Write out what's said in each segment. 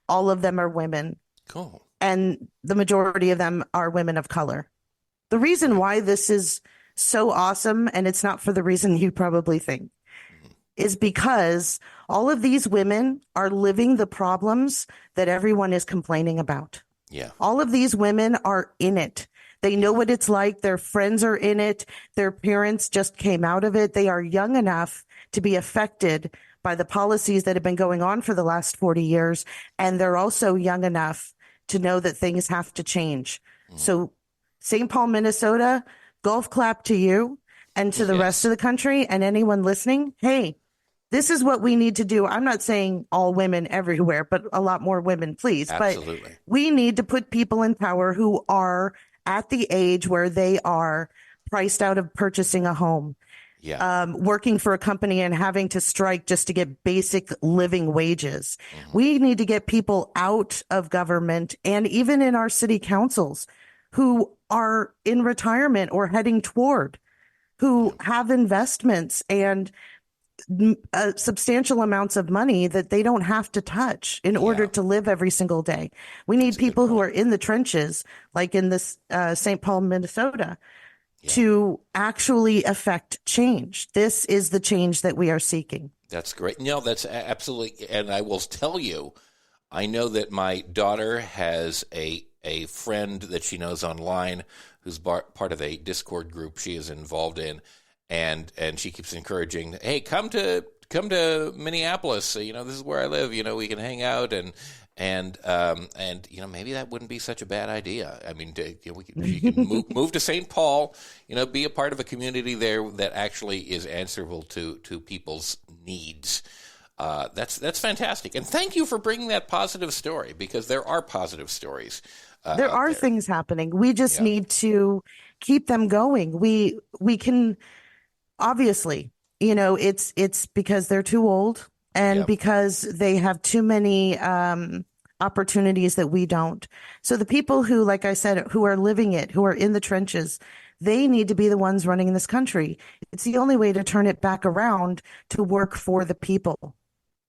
all of them are women, Cool. and the majority of them are women of color. The reason Right. why this is so awesome, and it's not for the reason you probably think, Mhm. is because all of these women are living the problems that everyone is complaining about. Yeah. All of these women are in it. They know Mhm. what it's like. Their friends are in it. Their parents just came out of it. They are young enough to be affected by the policies that have been going on for the last 40 years. And they're also young enough to know that things have to change. Mhm. So, St. Paul, Minnesota, golf clap to you and to the rest Yes. of the country and anyone listening. Hey, this is what we need to do. I'm not saying all women everywhere, but a lot more women, please. But Absolutely. we need to put people in power who are at the age where they are priced out of purchasing a home, Yeah. working for a company and having to strike just to get basic living wages. Mhm. We need to get people out of government and even in our city councils who are in retirement or heading toward, Yeah. who have investments and substantial amounts of money that they don't have to touch in order Yeah. to live every single day. We That's need a good people who point. are in the trenches, like in this St. Paul, Minnesota, Yeah. to actually affect change. This is the change that we are seeking. That's great. No, that's absolutely. And I will tell you, I know that my daughter has a friend that she knows online who's part of a Discord group she is involved in, and she keeps encouraging, "Hey, come to Minneapolis. This is where I live. We can hang out and maybe that wouldn't be such a bad idea. I mean, she can move to St. Paul, be a part of a community there that actually is answerable to people's needs. That's fantastic, and thank you for bringing that positive story because there are positive stories There out are there. things happening. We just Yeah, need to keep them going. We can obviously, it's because they're too old and yeah, because they have too many opportunities that we don't. So the people who, like I said, who are living it, who are in the trenches, they need to be the ones running this country. It's the only way to turn it back around to work for the people.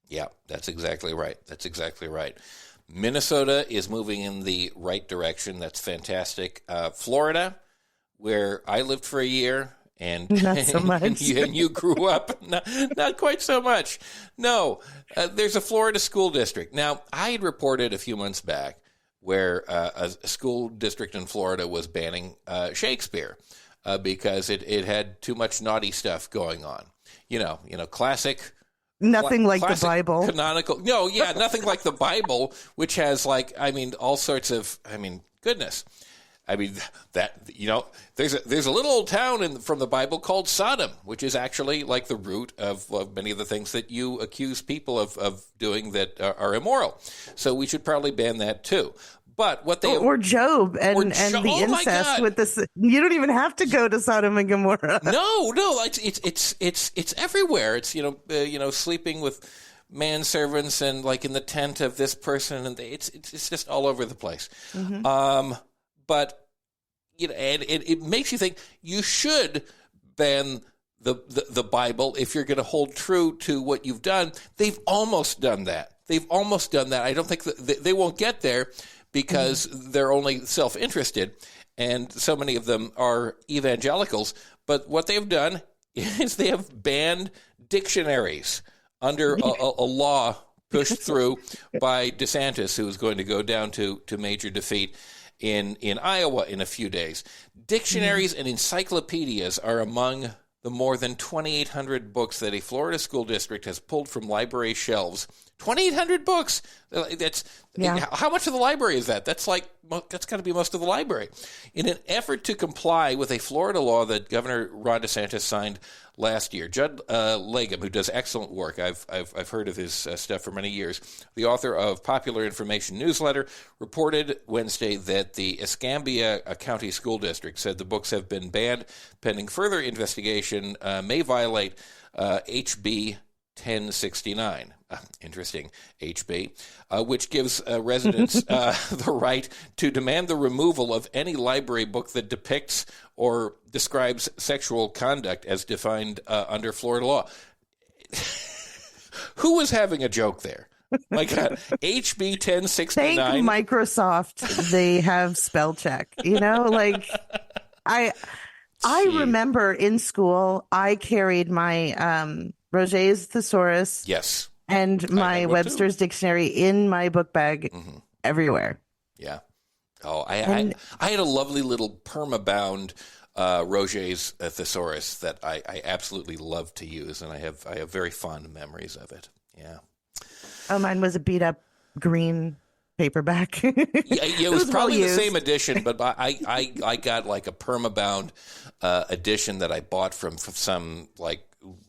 yeah. That's exactly right. That's exactly right. Minnesota is moving in the right direction. That's fantastic. Florida, where I lived for a year, and Not so much. and you grew up, not quite so much. No, there's a Florida school district. Now, I had reported a few months back where a school district in Florida was banning Shakespeare because it had too much naughty stuff going on. Classic Nothing like the classic Bible. canonical. No, yeah, nothing like the Bible, which has all sorts of. Goodness. I mean that there's a little old town from the Bible called Sodom, which is actually like the root of many of the things that you accuse people of doing that are immoral. So we should probably ban that too. But what they Or Job and the oh my incest God. with this. You don't even have to go to Sodom and Gomorrah. No, it's everywhere. It's sleeping with manservants and like in the tent of this person, and it's just all over the place. Hmm. But and it makes you think you should ban the Bible if you're going to hold true to what you've done. They've almost done that. I don't think they won't get there because they're only self-interested, and so many of them are evangelicals. But what they've done is they have banned dictionaries under a law pushed through by DeSantis, who is going to go down to major defeat in Iowa in a few days. Dictionaries and encyclopedias are among the more than 2,800 books that a Florida school district has pulled from library shelves. 2,800 books. That's Yeah. how much of the library is that? That's got to be most of the library. In an effort to comply with a Florida law that Governor Ron DeSantis signed last year, Judd Legum, who does excellent work, I've heard of his stuff for many years, the author of Popular Information Newsletter, reported Wednesday that the Escambia County School District said the books have been banned pending further investigation, may violate HB 1069. Interesting, HB, which gives residents the right to demand the removal of any library book that depicts or describes sexual conduct as defined under Florida law. Who was having a joke there? My God, HB Thank 1069. Microsoft. They have spell check. I I Gee, remember in school I carried my Roget's thesaurus yes, and I had my one too. Webster's dictionary in my book bag Hmm. everywhere. Yeah. Oh, And I had a lovely little permabound Roget's thesaurus that I absolutely love to use, and I have very fond memories of it. Yeah. oh, mine was a beat up green paperback. Yeah, yeah, it It was was well probably the same used. edition, but I got like a permabound edition that I bought from some like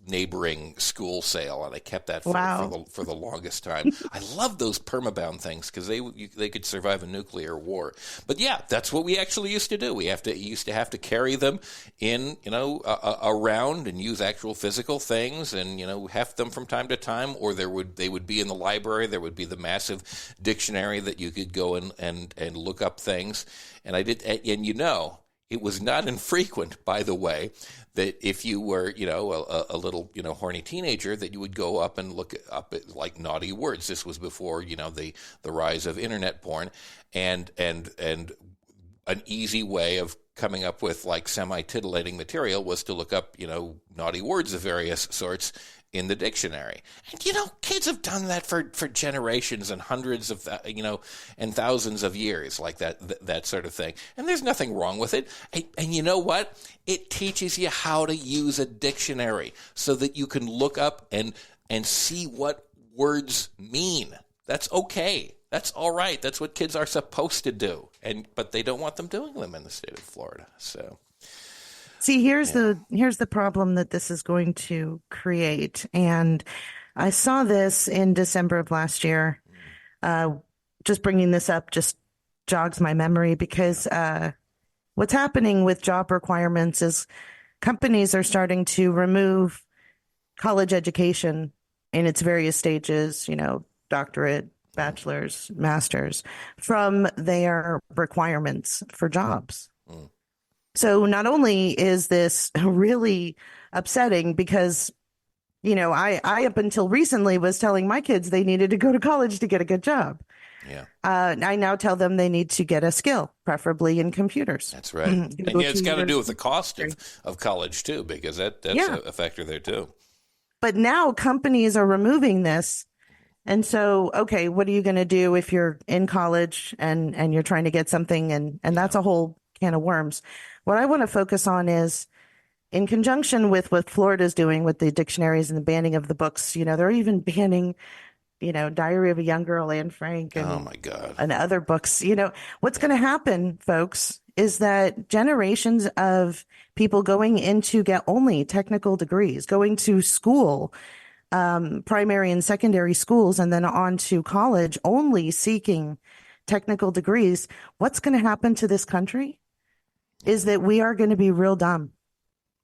neighboring school sale, and I kept that Wow. for the longest time. I love those permabound things because they could survive a nuclear war. But yeah, that's what we actually used to do. We used to have to carry them in, around and use actual physical things, and heft them from time to time, or they would be in the library. There would be the massive dictionary that you could go and look up things, and I did, and it was not infrequent, by the way, that if you were, a little, horny teenager, that you would go up and look up at like naughty words. This was before, the rise of internet porn, and an easy way of coming up with like semi-titillating material was to look up, naughty words of various sorts in the dictionary. And kids have done that for generations and hundreds of and thousands of years, like that sort of thing. And there's nothing wrong with it. And you know what? It teaches you how to use a dictionary so that you can look up and see what words mean. That's okay. That's all right. That's what kids are supposed to do. But they don't want them doing them in the state of Florida. So See, yeah. here's the problem that this is going to create. And I saw this in December of last year. Uh, just bringing this up just jogs my memory Yeah. because what's happening with job requirements is companies are starting to remove college education in its various stages, doctorate, Mm, bachelor's, master's, from their requirements for jobs. mm. So not only is this really upsetting because, I up until recently was telling my kids they needed to go to college to get a good job. Yeah. I now tell them they need to get a skill, preferably in computers. That's right. Go And to a yeah, it's got to 2 year. do with the cost of college too, because that's Yeah. a factor there too. But now companies are removing this. And so, okay, what are you going to do if you're in college and you're trying to get something and Yeah. that's a whole can of worms. What I want to focus on is in conjunction with what Florida's doing with the dictionaries and the banning of the books, they're even banning, Diary of a Young Girl, Anne Frank Oh and my God. other books. What's Yeah. going to happen, folks, is that generations of people going in to get only technical degrees, going to school, primary and secondary schools, and then on to college, only seeking technical degrees. What's going to happen to this country is Yeah. that we are going to be real dumb.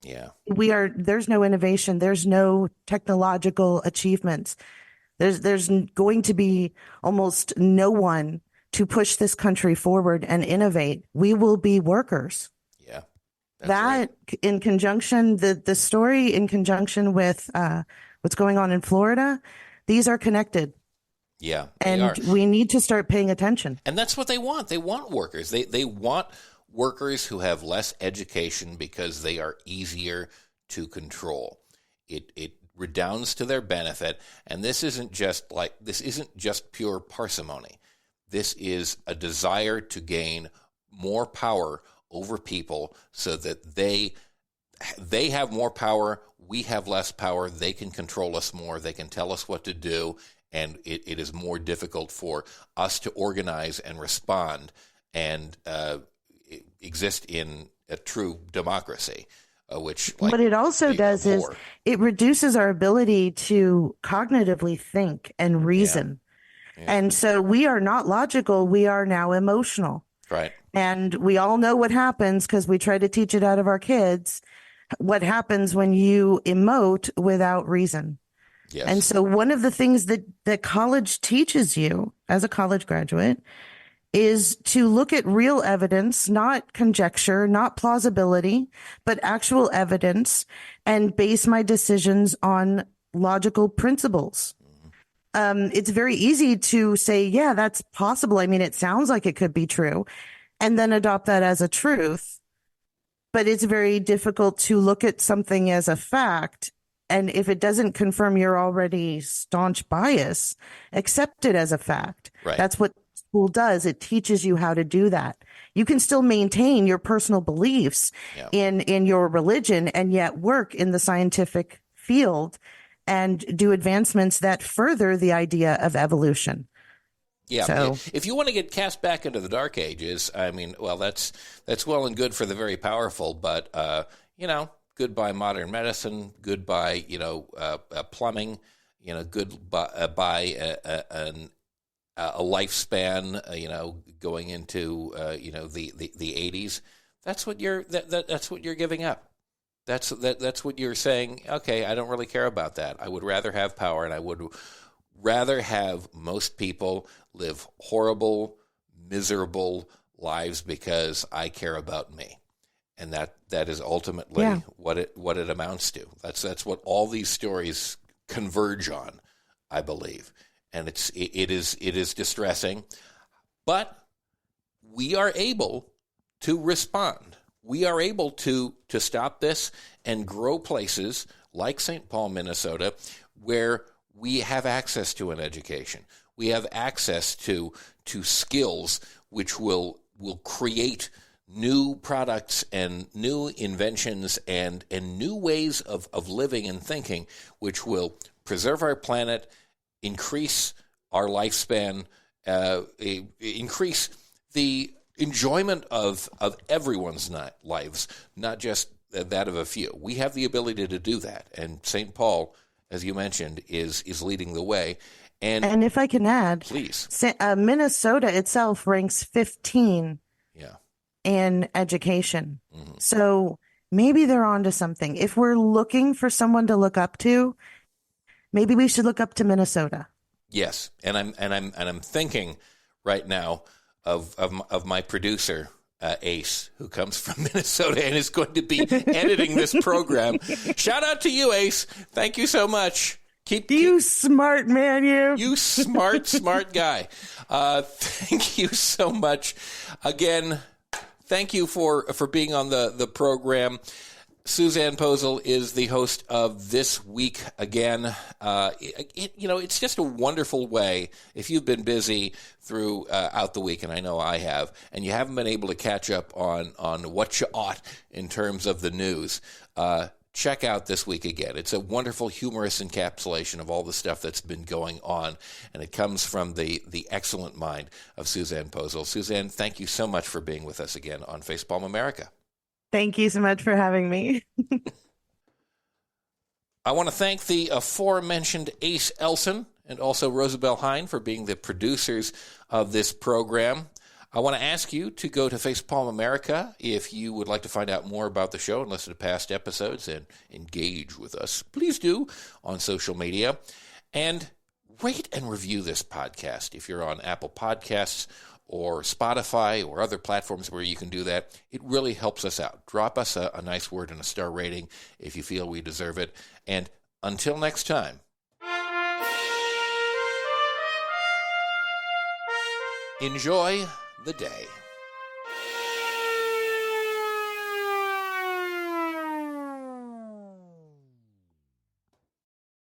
Yeah. There's no innovation, there's no technological achievements. There's going to be almost no one to push this country forward and innovate. We will be workers. Yeah. That's right. That in conjunction, the story in conjunction with what's going on in Florida, these are connected, Yeah, they and are. we need to start paying attention. And that's what they want. They want workers. They want workers who have less education because they are easier to control. It redounds to their benefit, and this isn't just pure parsimony. This is a desire to gain more power over people so that they have more power, we have less power, they can control us more, they can tell us what to do, and it is more difficult for us to organize and respond and exist in a true democracy, which like What it also they does is abhor. it reduces our ability to cognitively think and Yeah, reason. yeah, And so we are not logical, we are now emotional. right. And we all know what happens because we try to teach it out of our kids. What happens when you emote without reason. And Yes, so one of the things that college teaches you as a college graduate is to look at real evidence, not conjecture, not plausibility, but actual evidence and base my decisions on logical principles. It's very easy to say, yeah, that's possible. I mean, it sounds like it could be true, and then adopt that as a truth. But it's very difficult to look at something as a fact. And if it doesn't confirm your already staunch bias, accept it as a fact. Right. That's what school does. It teaches you how to do that. You can still maintain your personal beliefs Yeah. in your religion and yet work in the scientific field and do advancements that further the idea of evolution. Yeah, So, if you want to get cast back into the Dark Ages, I mean, well, that's well and good for the very powerful, but goodbye modern medicine, goodbye plumbing, goodbye a lifespan, going into the 80s. That's what that's what you're giving up. That's what you're saying. Okay, I don't really care about that. I would rather have power, and I would rather have most people live horrible, miserable lives because I care about me. And that is ultimately what it amounts to. That's what all these stories converge on, I believe. And it is distressing, but we are able to respond. We are able to stop this and grow places like St. Paul, Minnesota, where we have access to an education. We have access to skills which will create new products and new inventions and new ways of living and thinking, which will preserve our planet, increase our lifespan, increase the enjoyment of everyone's lives, not just that of a few. We have the ability to do that, and St. Paul, as you mentioned, is leading the way. And if I can add, please, Minnesota itself ranks 15 in education. Mm-hmm. So maybe they're onto something. If we're looking for someone to look up to, maybe we should look up to Minnesota. Yes, and I'm thinking right now of my producer, Ace, who comes from Minnesota and is going to be editing this program. Shout out to you, Ace. Thank you so much. You smart man, you smart guy. Thank you so much. Again, thank you for being on the program. Susanne Posel is the host of This Week Again. It's just a wonderful way, if you've been busy throughout the week, and I know I have, and you haven't been able to catch up on what you ought in terms of the news, check out This Week Again. It's a wonderful, humorous encapsulation of all the stuff that's been going on, and it comes from the excellent mind of Susanne Posel. Susanne, thank you so much for being with us again on Facepalm America. Thank you so much for having me. I want to thank the aforementioned Ace Elson and also Rosabelle Hine for being the producers of this program. I want to ask you to go to Facepalm America if you would like to find out more about the show and listen to past episodes and engage with us. Please do on social media. And rate and review this podcast if you're on Apple Podcasts or Spotify or other platforms where you can do that. It really helps us out. Drop us a nice word and a star rating if you feel we deserve it. And until next time, enjoy the day.